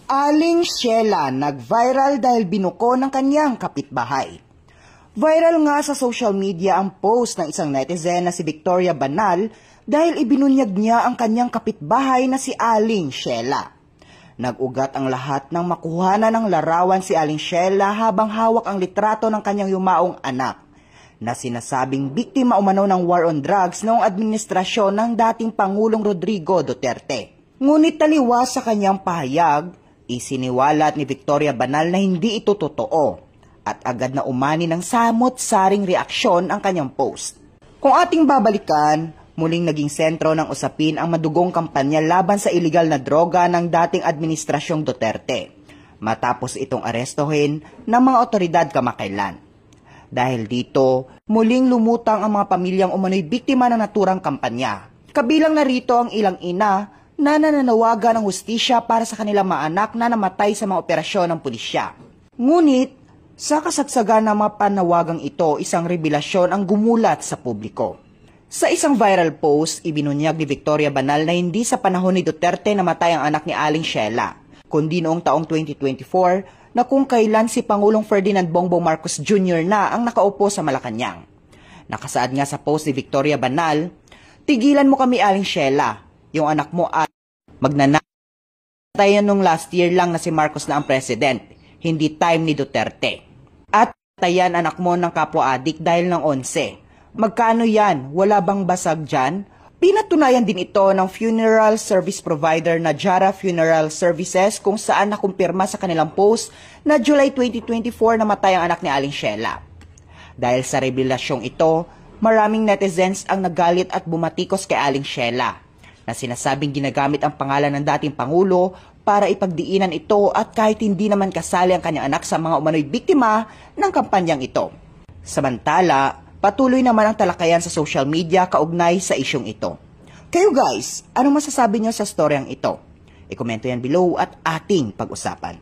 Aling Sheila nag-viral dahil binuko ng kanyang kapitbahay. Viral nga sa social media ang post ng isang netizen na si Victoria Banal dahil ibinunyag niya ang kanyang kapitbahay na si Aling Sheila. Nag-ugat ang lahat ng makuhanan ng larawan si Aling Sheila habang hawak ang litrato ng kanyang yumaong anak na sinasabing biktima umano ng war on drugs noong administrasyon ng dating Pangulong Rodrigo Duterte. Ngunit taliwas sa kanyang pahayag, isiniwalat ni Victoria Banal na hindi ito totoo at agad na umani ng samot-saring reaksyon ang kanyang post. Kung ating babalikan, muling naging sentro ng usapin ang madugong kampanya laban sa iligal na droga ng dating administrasyong Duterte matapos itong arestuhin ng mga otoridad kamakailan. Dahil dito, muling lumutang ang mga pamilyang umano'y biktima ng naturang kampanya. Kabilang na rito ang ilang ina na nananawagan ng hustisya para sa kanilang mga anak na namatay sa mga operasyon ng pulisya. Ngunit, sa kasagsagan ng mga panawagang ito, isang revelasyon ang gumulat sa publiko. Sa isang viral post, ibinunyag ni Victoria Banal na hindi sa panahon ni Duterte namatay ang anak ni Aling Sheila, kundi noong taong 2024 na kung kailan si Pangulong Ferdinand Bongbong Marcos Jr. na ang nakaupo sa Malacanang. Nakasaad nga sa post ni Victoria Banal, "Tigilan mo kami, Aling Sheila. Yung anak mo ay magnanatayan nung last year lang na si Marcos na ang president, hindi time ni Duterte. At tayan anak mo ng kapwa-adik dahil ng 11. Magkano yan? Wala bang basag dyan?" Pinatunayan din ito ng funeral service provider na Jara Funeral Services kung saan nakumpirma sa kanilang post na July 2024 namatay ang anak ni Aling Sheila. Dahil sa revelasyong ito, maraming netizens ang nagalit at bumatikos kay Aling Sheila na sinasabing ginagamit ang pangalan ng dating Pangulo para ipagdiinan ito at kahit hindi naman kasali ang kanyang anak sa mga umano'y biktima ng kampanyang ito. Samantala, patuloy naman ang talakayan sa social media kaugnay sa isyong ito. Kayo guys, anong masasabi niyo sa storyang ito? I-komento yan below at ating pag-usapan.